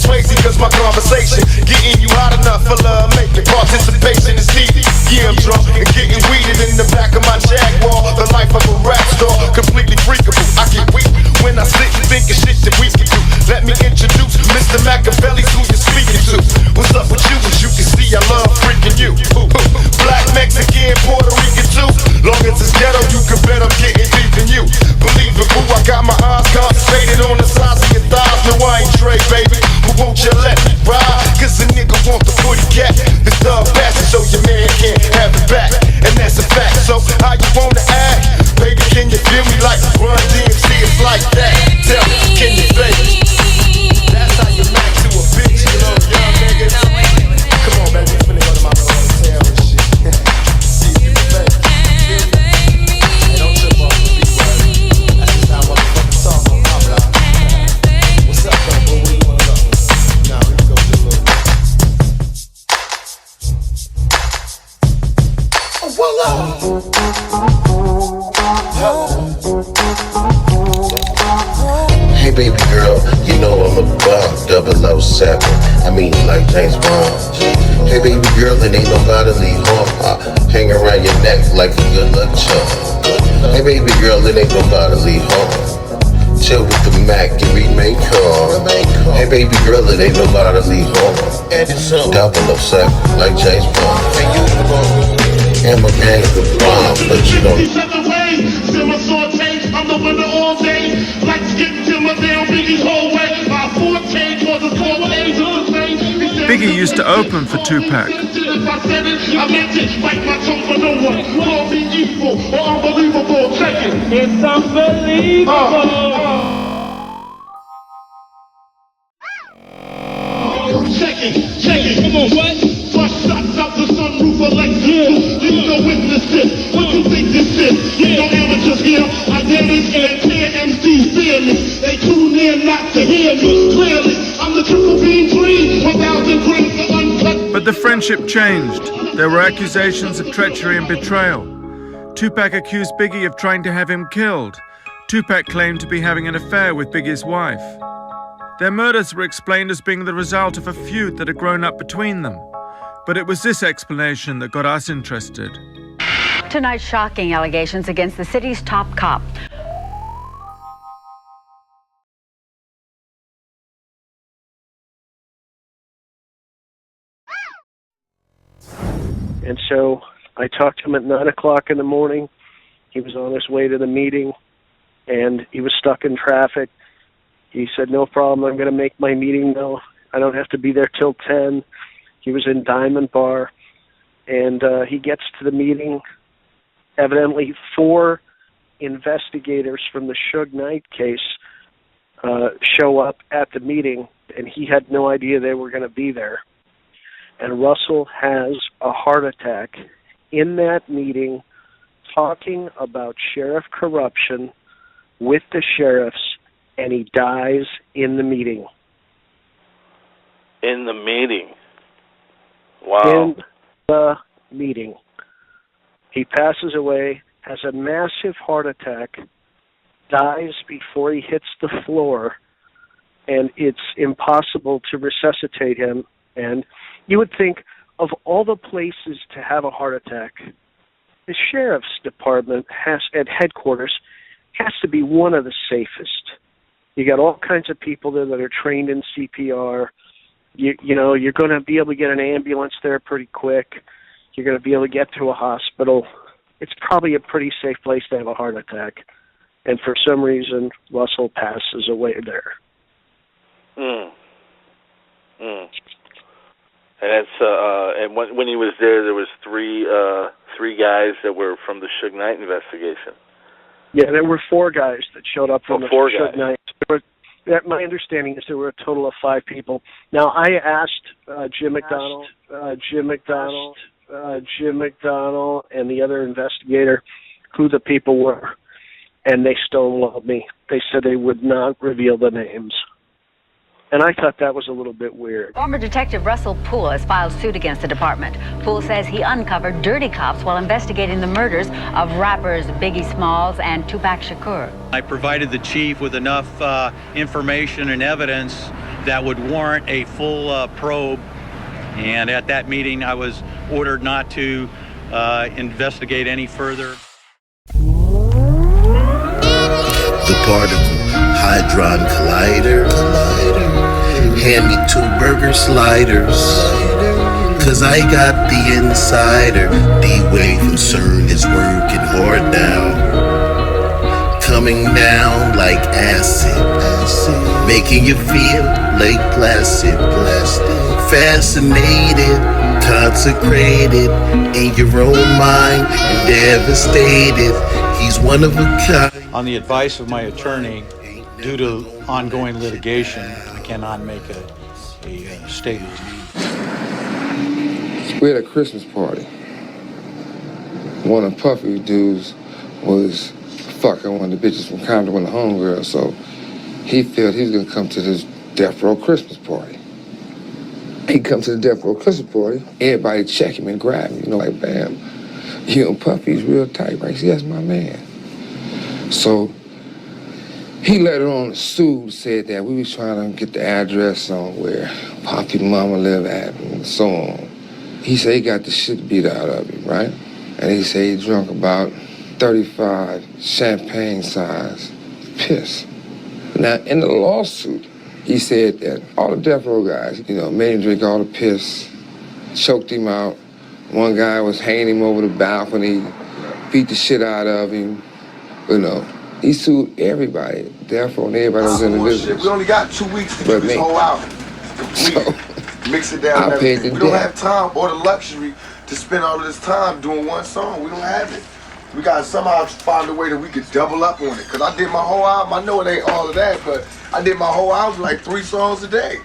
crazy cause my conversation getting you hot enough for love making. Participation is needed. Yeah, I'm drunk and getting weeded in the back of my Jaguar. The life of a rap star, completely freakable. I get weak when I sit and think of shit that we can do. Let me introduce Mr. Machiavelli's who you're speaking to. What's up with you? As you can see, I love freaking you. Black, Mexican, Puerto Rican too. Long as it's ghetto, you can bet I'm getting deep in you. Believe it, boo, I got my eyes concentrated on the size of your thighs. No, I ain't Trey, baby, but won't you let me ride? Cause a nigga want the footy cat. The thug passion so your man can't have it back. And that's a fact, so how you wanna act? Baby, can you feel me like Run DMC? It's like that. Tell me, can you feel me? That's how you match to a bitch, you know, young niggas. Come on, baby, we finna go to my little hotel and shit. See if you can feel it. Hey, don't trip off the beat, right? That's just how motherfuckers talk on my block. What's up, though, bro? Where you wanna go? Nah, we can go to a little. Oh, voila! Hey baby girl, you know I'm about 007. I mean like James Bond. Hey baby girl, it ain't no bodily harm. Hang around your neck like a good luck charm. Hey baby girl, it ain't no bodily harm. Chill with the Mac and remain calm. Hey baby girl, it ain't no bodily harm. 007 like James Bond. And my gang's the bomb, but you don't. I'm the winner all day. Like skipping to my damn Biggie's whole way. My forte was a small angel. Biggie used to open for Tupac. I meant it, bite my tongue for no one. Call me evil or unbelievable. Check it. It's unbelievable. Check it. Come on, what? Bust shots out the sunroof of Lexus. You know witness this. What you think this is? You know amateurs here. I damage and tear MCs fearless. They tune in not to hear me clearly. I'm the triple beam dream. 1,000 grams of uncut. But the friendship changed. There were accusations of treachery and betrayal. Tupac accused Biggie of trying to have him killed. Tupac claimed to be having an affair with Biggie's wife. Their murders were explained as being the result of a feud that had grown up between them. But it was this explanation that got us interested. Tonight's shocking allegations against the city's top cop. And so I talked to him at 9 o'clock in the morning. He was on his way to the meeting, and he was stuck in traffic. He said, no problem, I'm going to make my meeting though. I don't have to be there till 10. He was in Diamond Bar, and he gets to the meeting. Evidently, 4 investigators from the Suge Knight case show up at the meeting, and he had no idea they were going to be there. And Russell has a heart attack in that meeting, talking about sheriff corruption with the sheriffs, and he dies in the meeting. In the meeting? Wow. In the meeting. He passes away, has a massive heart attack, dies before he hits the floor, and it's impossible to resuscitate him. And you would think of all the places to have a heart attack, the sheriff's department at headquarters has to be one of the safest. You got all kinds of people there that are trained in CPR. You know, you're going to be able to get an ambulance there pretty quick. You're going to be able to get to a hospital. It's probably a pretty safe place to have a heart attack. And for some reason, Russell passes away there. And that's and when he was there was three guys that were from the Suge Knight investigation. Yeah, there were 4 guys that showed up from the Suge Knight. My understanding is there were a total of 5 people. Now, I asked Jim McDonald, and the other investigator who the people were, and they stonewalled me. They said they would not reveal the names. And I thought that was a little bit weird. Former Detective Russell Poole has filed suit against the department. Poole says he uncovered dirty cops while investigating the murders of rappers Biggie Smalls and Tupac Shakur. I provided the chief with enough information and evidence that would warrant a full probe. And at that meeting, I was ordered not to investigate any further. The particle hadron collider. Hand me 2 burger sliders. Cause I got the insider. D-Wave and CERN is working hard now. Coming down like acid. Making you feel like plastic. Fascinated, consecrated in your own mind, and devastated. He's one of a kind. On the advice of my attorney, due to ongoing litigation, I cannot make a statement. We had a Christmas party. One of Puffy's dudes was fucking one of the bitches from Compton, one of the homegirls, so he felt he was gonna come to this Death Row Christmas party. He come to the Death Row Christmas party, everybody check him and grab him, like, bam. Puffy's real tight, right? See, that's my man. So he later on sued, said that we was trying to get the address on where Puffy's mama lived at and so on. He said he got the shit beat out of him, right? And he said he drunk about 35 champagne-sized piss. Now, in the lawsuit, he said that all the Death Row guys, made him drink all the piss, choked him out. One guy was hanging him over the balcony, beat the shit out of him. He sued everybody, Death Row, and everybody was in the business. We only got 2 weeks to get this whole album complete. Mix it down. I paid the we don't debt. have time or the luxury to spend all of this time doing one song. We don't have it. We gotta somehow find a way that we could double up on it. Cause I did my whole album. I know it ain't all of that, but I did my whole album like 3 songs a day.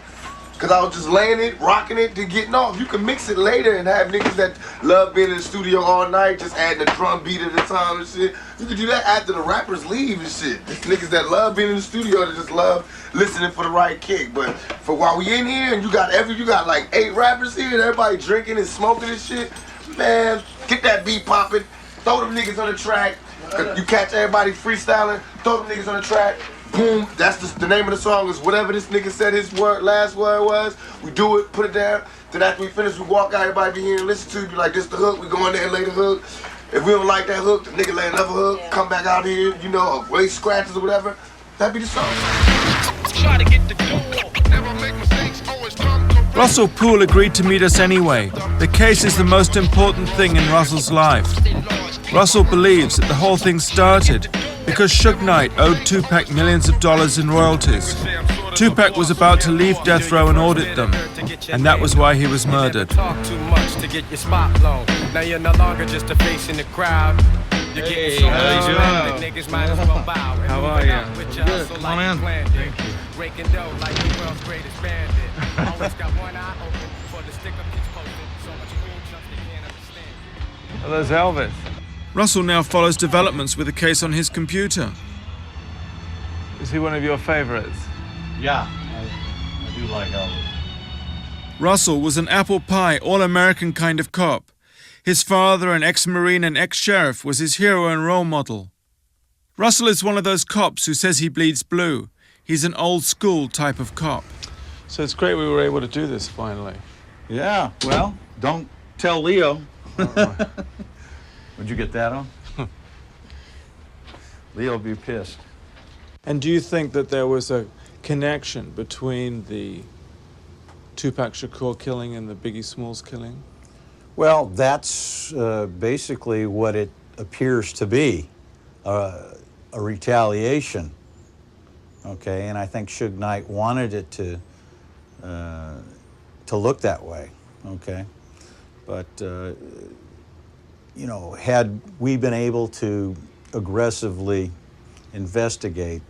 Cause I was just laying it, rocking it, to getting off. You can mix it later and have niggas that love being in the studio all night, just adding a drum beat at a time and shit. You can do that after the rappers leave and shit. There's niggas that love being in the studio that just love listening for the right kick. But for while we in here and you got like 8 rappers here and everybody drinking and smoking and shit, man, get that beat popping, throw them niggas on the track. You catch everybody freestyling, throw them niggas on the track. Boom, that's the name of the song is whatever this nigga said his last word was. We do it, put it down. Then after we finish, we walk out, everybody be here and listen to it. Be like, this the hook, we go in there and lay the hook. If we don't like that hook, the nigga lay another hook, come back out here, waste scratches or whatever. That'd be the song. Try to get the door. Never make mistakes, always come to Russell Poole agreed to meet us anyway. The case is the most important thing in Russell's life. Russell believes that the whole thing started because Suge Knight owed Tupac millions of dollars in royalties. Tupac was about to leave Death Row and audit them, and that was why he was murdered. Talk too much to get your spot blown. Now you're no longer just a face in the crowd. You're getting so much niggas might as well bow. How are you? Good. Come on in. Raking dough like the world's greatest bandit. Always got one eye open for the sticker pitch posted. So much cool stuff they can't understand. Well, there's Elvis. Russell now follows developments with a case on his computer. Is he one of your favorites? Yeah, I do like Elvis. Russell was an apple pie, all-American kind of cop. His father, an ex-Marine and ex-sheriff, was his hero and role model. Russell is one of those cops who says he bleeds blue. He's an old-school type of cop. So it's great we were able to do this finally. Yeah, well, don't tell Leo. Would you get that on? Leo'll be pissed. And do you think that there was a connection between the Tupac Shakur killing and the Biggie Smalls killing? Well, that's basically what it appears to be, a retaliation. Okay, and I think Suge Knight wanted it to look that way. Okay, but had we been able to aggressively investigate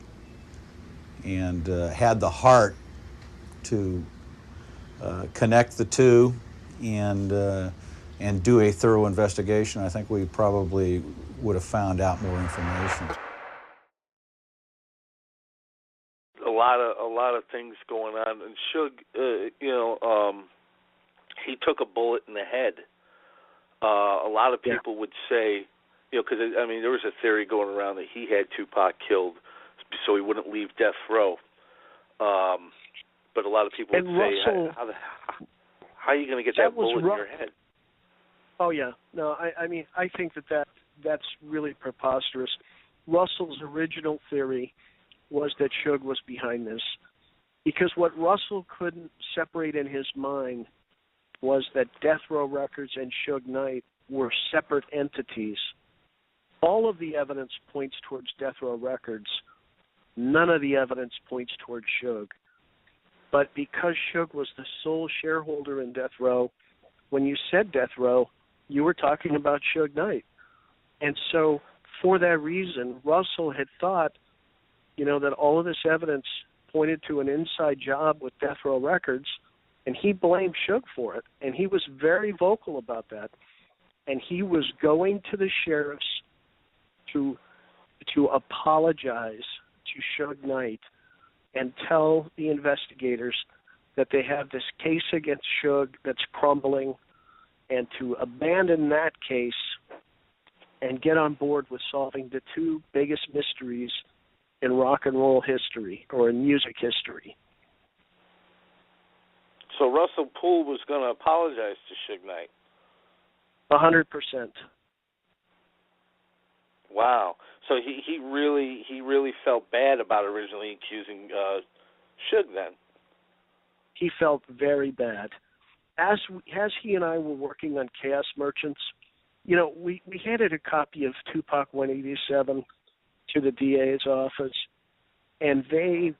and had the heart to connect the two and do a thorough investigation, I think we probably would have found out more information. A lot of things going on, and Suge, he took a bullet in the head. A lot of people would say, because there was a theory going around that he had Tupac killed so he wouldn't leave death row. But a lot of people would say, how are you going to get that bullet in your head? Oh, yeah. No, I mean, I think that's really preposterous. Russell's original theory was that Suge was behind this, because what Russell couldn't separate in his mind was that Death Row Records and Suge Knight were separate entities. All of the evidence points towards Death Row Records. None of the evidence points towards Suge. But because Suge was the sole shareholder in Death Row, when you said Death Row, you were talking about Suge Knight. And so for that reason, Russell had thought, that all of this evidence pointed to an inside job with Death Row Records, and he blamed Suge for it. And he was very vocal about that. And he was going to the sheriffs to apologize to Suge Knight and tell the investigators that they have this case against Suge that's crumbling, and to abandon that case and get on board with solving the two biggest mysteries in rock and roll history, or in music history. So Russell Poole was going to apologize to Suge Knight? 100%. Wow. So he really felt bad about originally accusing Suge then. He felt very bad. As he and I were working on Chaos Merchants, we handed a copy of Tupac 187 to the DA's office, and they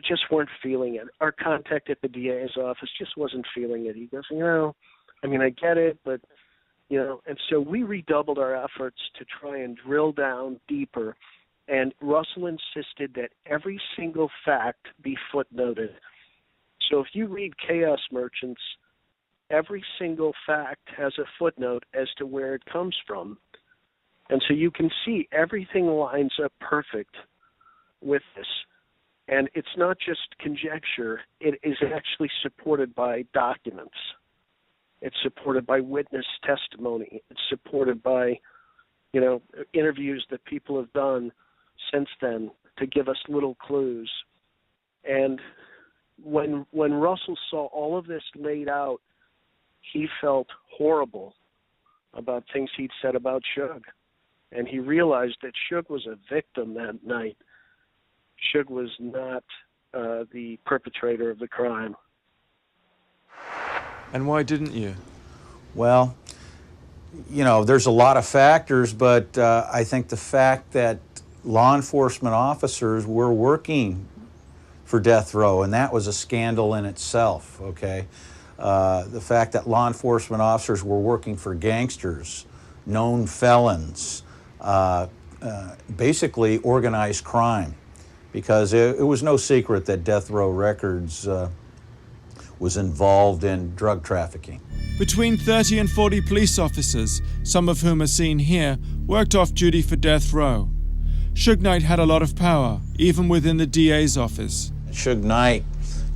just weren't feeling it. Our contact at the DA's office just wasn't feeling it. He goes, I get it, but and so we redoubled our efforts to try and drill down deeper, and Russell insisted that every single fact be footnoted. So if you read Chaos Merchants, every single fact has a footnote as to where it comes from. And so you can see everything lines up perfect with this. And it's not just conjecture, it is actually supported by documents. It's supported by witness testimony. It's supported by, interviews that people have done since then to give us little clues. And when Russell saw all of this laid out, he felt horrible about things he'd said about Suge. And he realized that Suge was a victim that night. Suge was not the perpetrator of the crime. And why didn't you? Well, there's a lot of factors, but I think the fact that law enforcement officers were working for Death Row, and that was a scandal in itself, okay? The fact that law enforcement officers were working for gangsters, known felons, basically organized crime, because it was no secret that Death Row Records was involved in drug trafficking. Between 30 and 40 police officers, some of whom are seen here, worked off duty for Death Row. Suge Knight had a lot of power, even within the DA's office. Suge Knight,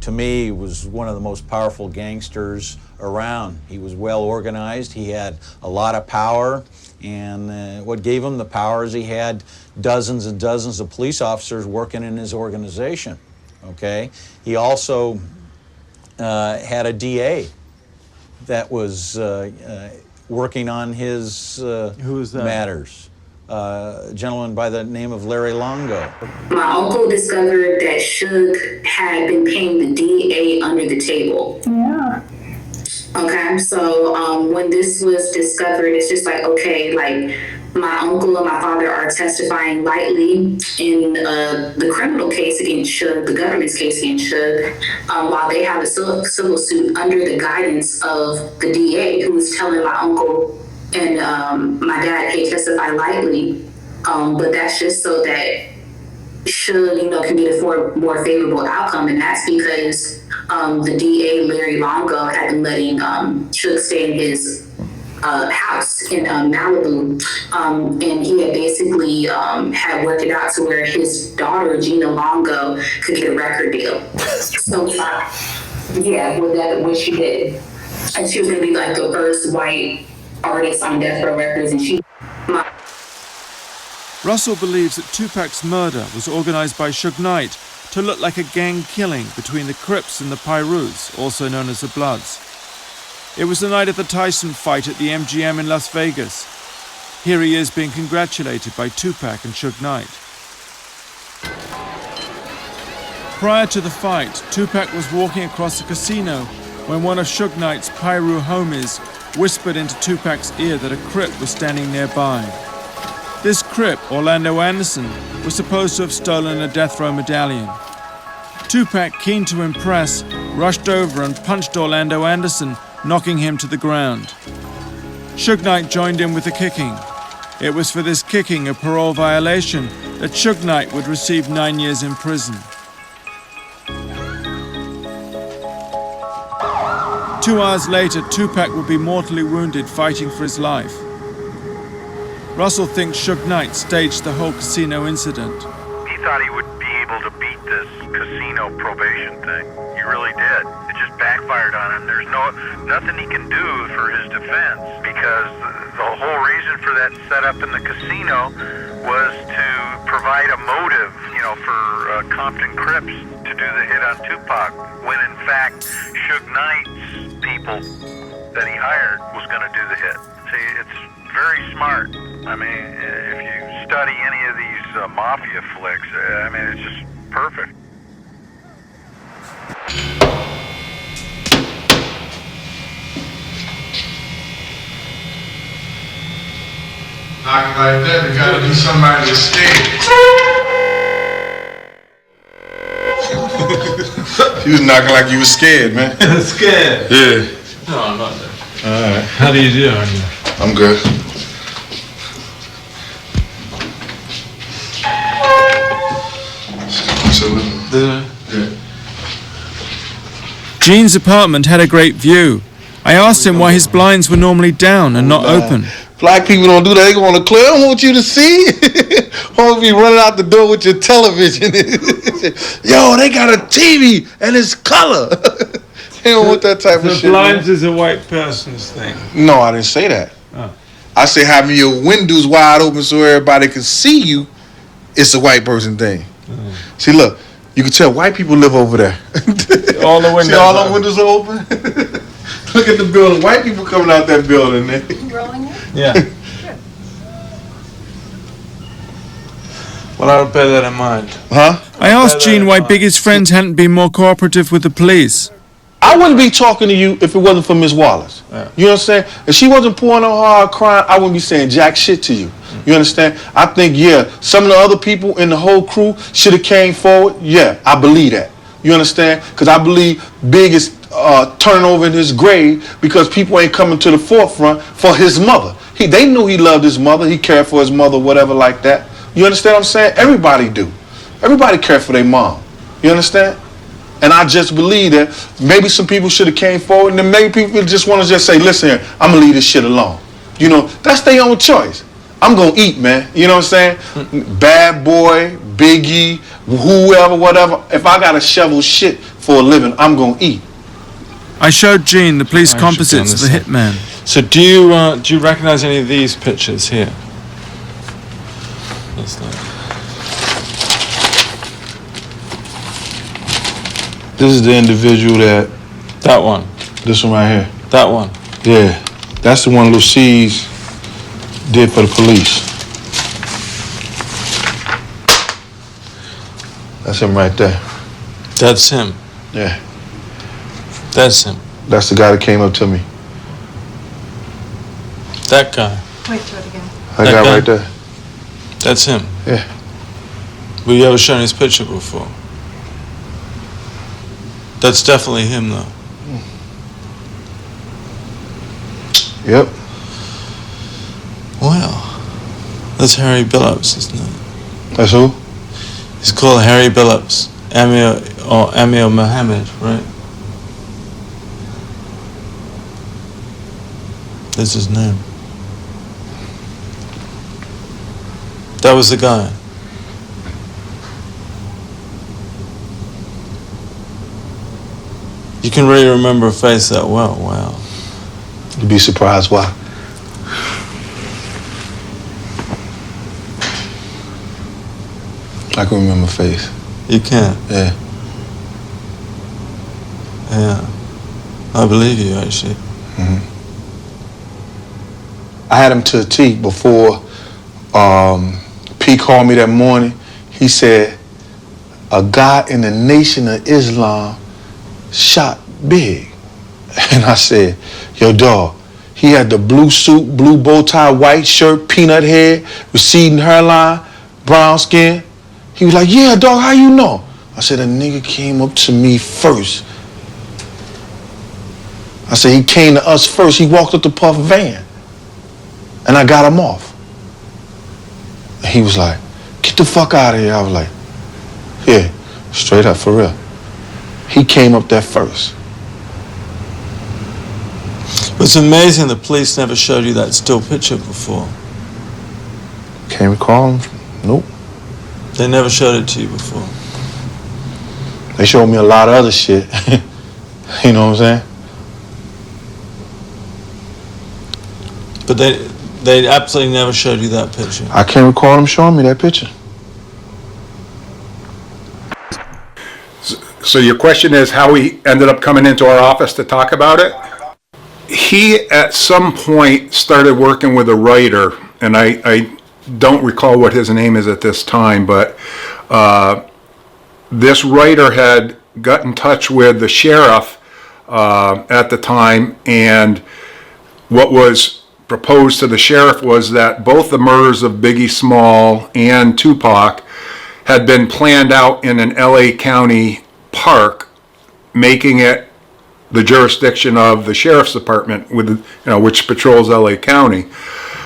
to me, was one of the most powerful gangsters around. He was well organized, he had a lot of power, and what gave him the power is he had dozens and dozens of police officers working in his organization, okay? He also had a DA that was working on his Who is that? matters. A gentleman by the name of Larry Longo. My uncle discovered that Suge had been paying the DA under the table. Yeah. Okay, so when this was discovered, it's just like, okay, like my uncle and my father are testifying lightly in the criminal case against Suge, the government's case against Suge, while they have a civil suit under the guidance of the DA, who was telling my uncle and my dad, hey, testify lightly, but that's just so that Suge, can get a more favorable outcome, and that's because the DA, Larry Longo, had been letting Suge stay in his house in Malibu, and he had basically had worked it out to where his daughter, Gina Longo, could get a record deal. So, what she did, and she was going to be like the first white artist on Death Row Records, and she. Russell believes that Tupac's murder was organized by Suge Knight to look like a gang killing between the Crips and the Pyrus, also known as the Bloods. It was the night of the Tyson fight at the MGM in Las Vegas. Here he is being congratulated by Tupac and Suge Knight. Prior to the fight, Tupac was walking across the casino when one of Suge Knight's Pyru homies whispered into Tupac's ear that a Crip was standing nearby. This Crip, Orlando Anderson, was supposed to have stolen a death row medallion. Tupac, keen to impress, rushed over and punched Orlando Anderson, knocking him to the ground. Suge Knight joined in with the kicking. It was for this kicking, a parole violation, that Suge Knight would receive 9 years in prison. 2 hours later, Tupac would be mortally wounded fighting for his life. Russell thinks Suge Knight staged the whole casino incident. He thought he would be able to beat this casino probation thing. He really did. It just backfired on him. There's nothing he can do for his defense, because the whole reason for that setup in the casino was to provide a motive, for Compton Crips to do the hit on Tupac, when in fact Suge Knight's people that he hired was going to do the hit. See, it's very smart. I mean, if you study any of these mafia flicks, it's just perfect. Knocking like that, there gotta be somebody that's scared. You was knocking like you was scared, man. Scared? Yeah. No, I'm not there. Alright. How do you do? I'm good. Yeah. Gene's apartment had a great view. I asked him why his blinds were normally down and not open. Black people don't do that. They want to clear. I want you to see. I want to be running out the door with your television. Yo, they got a TV and it's color. They don't want that type of shit. The blinds is a white person's thing. No, I didn't say that. Oh. I say having your windows wide open so everybody can see you. It's a white person thing. See, look, you can tell white people live over there. All the windows. See, all the windows are open. Look at the building. White people coming out that building. Rolling it? Yeah. Well, I'll bear that in mind. Huh? I asked Gene why Biggie's friends hadn't been more cooperative with the police. I wouldn't be talking to you if it wasn't for Miss Wallace. Yeah. You know what I'm saying? If she wasn't pouring on hard crying, I wouldn't be saying jack shit to you. You understand? I think, yeah, some of the other people in the whole crew should have came forward. Yeah, I believe that. You understand? Because I believe Big is turning over in his grave because people ain't coming to the forefront for his mother. They knew he loved his mother. He cared for his mother, whatever like that. You understand what I'm saying? Everybody do. Everybody care for their mom. You understand? And I just believe that maybe some people should have came forward, and then maybe people just want to just say, listen, I'm going to leave this shit alone. You know, that's their own choice. I'm going to eat, man. You know what I'm saying? Bad Boy, Biggie, whoever, whatever. If I got to shovel shit for a living, I'm going to eat. I showed Gene the police composites of the hitman. So do you recognize any of these pictures here? This is the individual that one. This one right here. That one. Yeah. That's the one Lucy's did for the police. That's him right there. That's him. Yeah. That's him. That's the guy that came up to me. That guy. Wait, do it again. That guy right there. That's him. Yeah. But you ever shown his picture before? That's definitely him, though. Yep. Wow. That's Harry Billups, isn't it? That's who? He's called Harry Billups. Amir Mohammed, right? That's his name. That was the guy. You can really remember a face that well. Wow. You'd be surprised why. I can remember face. You can? Yeah. Yeah. I believe you, actually. Mm-hmm. I had him to a T before P called me that morning. He said, a guy in the Nation of Islam shot Big. And I said, yo, dog, he had the blue suit, blue bow tie, white shirt, peanut head, receding hairline, brown skin. He was like, yeah, dog, how you know? I said, a nigga came up to me first. I said, he came to us first. He walked up the Puff van. And I got him off. And he was like, get the fuck out of here. I was like, yeah, straight up, for real. He came up there first. It's amazing the police never showed you that still picture before. Can't recall him? Nope. They never showed it to you before. They showed me a lot of other shit. You know what I'm saying? But they absolutely never showed you that picture. I can't recall them showing me that picture. So your question is how he ended up coming into our office to talk about it? He, at some point, started working with a writer, and I don't recall what his name is at this time, but this writer had got in touch with the sheriff at the time, and what was proposed to the sheriff was that both the murders of Biggie Small and Tupac had been planned out in an LA County park, making it the jurisdiction of the sheriff's department, with which patrols LA County.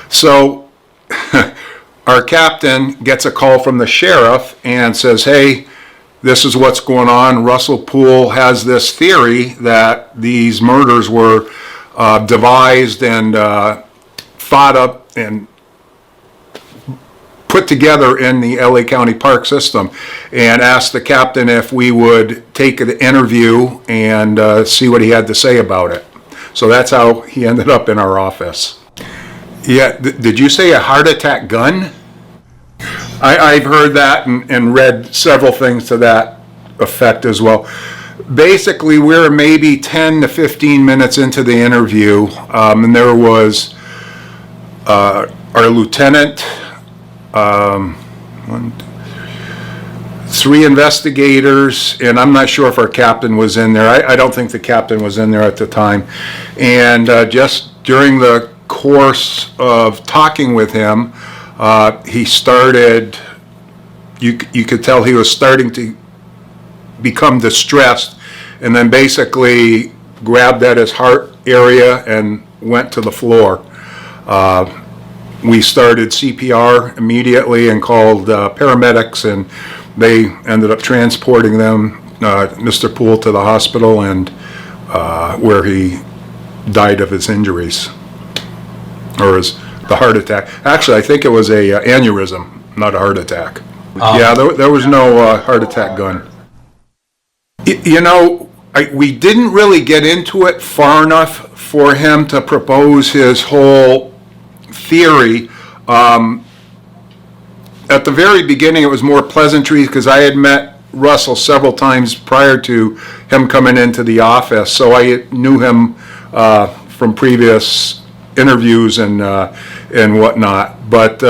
So our captain gets a call from the sheriff and says, hey, this is what's going on. Russell Poole has this theory that these murders were devised and thought up and put together in the LA County park system, and asked the captain if we would take an interview and see what he had to say about it. So that's how he ended up in our office. Yeah, did you say a heart attack gun? I've heard that and read several things to that effect as well. Basically, we're maybe 10 to 15 minutes into the interview, and there was our lieutenant, 3 investigators, and I'm not sure if our captain was in there. I don't think the captain was in there at the time. And just during the course of talking with him, he started, you could tell he was starting to become distressed, and then basically grabbed at his heart area and went to the floor. We started CPR immediately and called paramedics, and they ended up transporting them, Mr. Poole, to the hospital, and where he died of his injuries, or the heart attack. Actually, I think it was a aneurysm, not a heart attack. Yeah, there was no heart attack gun. We didn't really get into it far enough for him to propose his whole theory. At the very beginning, it was more pleasantries because I had met Russell several times prior to him coming into the office, so I knew him from previous interviews and whatnot. But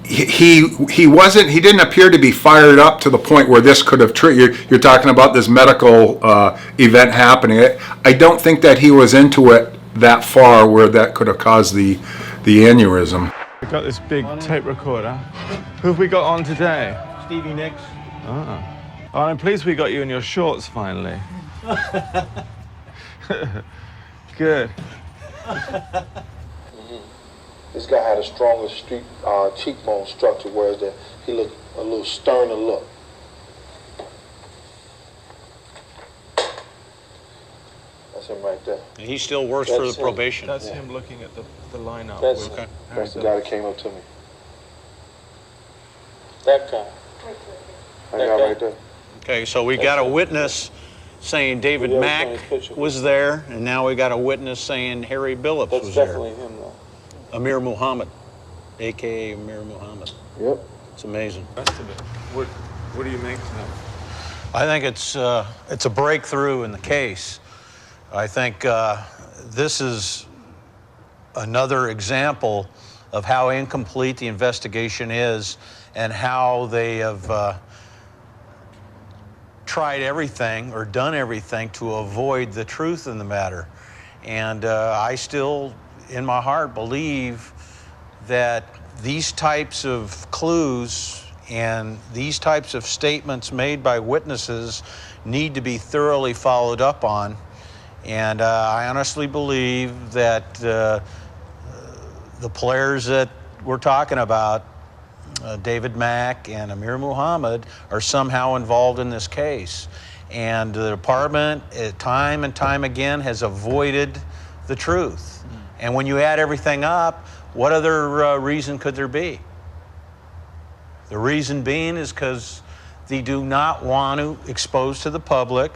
he didn't appear to be fired up to the point where this could have triggered. You're talking about this medical event happening. I don't think that he was into it that far where that could have caused the aneurysm. We've got this big tape recorder. Who have we got on today? Stevie Nicks. Oh, I'm pleased we got you in your shorts finally. Good. This guy had a stronger cheekbone structure, whereas he looked a little sterner look. That's him right there. And he still works for the probation. That's him looking at the lineup. That's the guy that came up to me. That guy. That guy right there. Okay, so we got a witness saying David Mack was there, and now we got a witness saying Harry Billups was there. That's definitely him, though. Amir Muhammad, a.k.a. Amir Muhammad. Yep. It's amazing. What do you make of that? I think it's a breakthrough in the case. I think this is another example of how incomplete the investigation is and how they have tried everything or done everything to avoid the truth in the matter. And I still, in my heart, believe that these types of clues and these types of statements made by witnesses need to be thoroughly followed up on. And I honestly believe that the players that we're talking about, David Mack and Amir Muhammad, are somehow involved in this case. And the department, time and time again, has avoided the truth. And when you add everything up, what other reason could there be? The reason being is because they do not want to expose to the public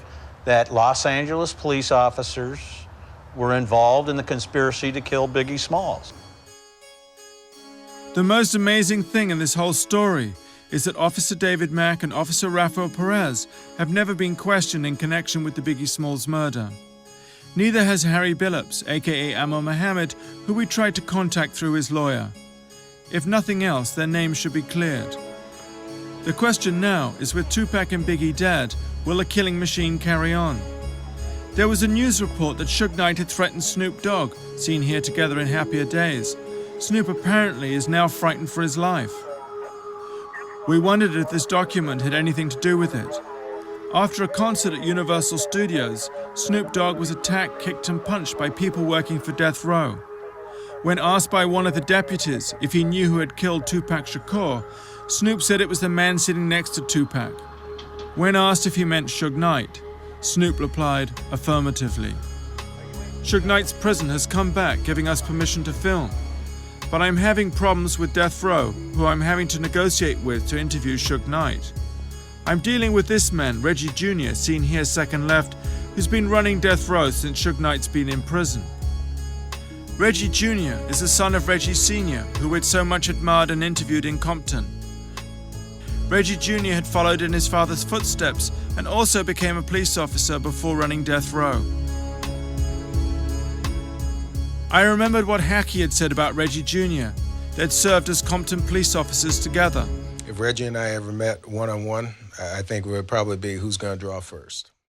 that Los Angeles police officers were involved in the conspiracy to kill Biggie Smalls. The most amazing thing in this whole story is that Officer David Mack and Officer Rafael Perez have never been questioned in connection with the Biggie Smalls murder. Neither has Harry Billups, aka Amor Mohammed, who we tried to contact through his lawyer. If nothing else, their names should be cleared. The question now is, with Tupac and Biggie dead, will the killing machine carry on? There was a news report that Suge Knight had threatened Snoop Dogg, seen here together in Happier Days. Snoop apparently is now frightened for his life. We wondered if this document had anything to do with it. After a concert at Universal Studios, Snoop Dogg was attacked, kicked and punched by people working for Death Row. When asked by one of the deputies if he knew who had killed Tupac Shakur, Snoop said it was the man sitting next to Tupac. When asked if he meant Suge Knight, Snoop replied affirmatively. Suge Knight's prison has come back, giving us permission to film. But I'm having problems with Death Row, who I'm having to negotiate with to interview Suge Knight. I'm dealing with this man, Reggie Jr., seen here second left, who's been running Death Row since Suge Knight's been in prison. Reggie Jr. is the son of Reggie Sr., who we'd so much admired and interviewed in Compton. Reggie Jr. had followed in his father's footsteps and also became a police officer before running Death Row. I remembered what Hackey had said about Reggie Jr. They'd served as Compton police officers together. If Reggie and I ever met one-on-one, I think it would probably be who's going to draw first.